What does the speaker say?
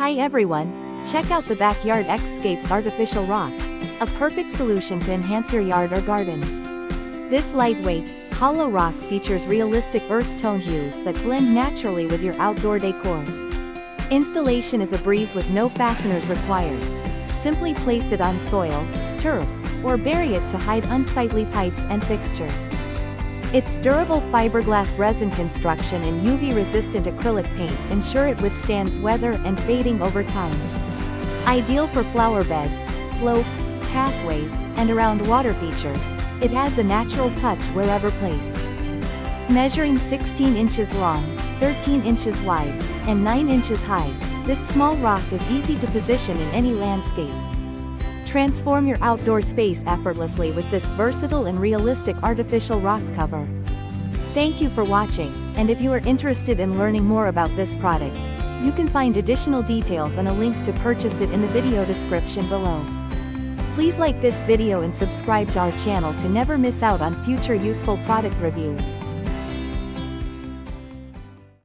Hi everyone, check out the Backyard X-Scapes Artificial Rock, a perfect solution to enhance your yard or garden. This lightweight, hollow rock features realistic earth tone hues that blend naturally with your outdoor decor. Installation is a breeze with no fasteners required. Simply place it on soil, turf, or bury it to hide unsightly pipes and fixtures. Its durable fiberglass resin construction and UV-resistant acrylic paint ensure it withstands weather and fading over time. Ideal for flower beds, slopes, pathways, and around water features, it adds a natural touch wherever placed. Measuring 16 inches long, 13 inches wide, and 9 inches high, this small rock is easy to position in any landscape. Transform your outdoor space effortlessly with this versatile and realistic artificial rock cover. Thank you for watching, and if you are interested in learning more about this product, you can find additional details and a link to purchase it in the video description below. Please like this video and subscribe to our channel to never miss out on future useful product reviews.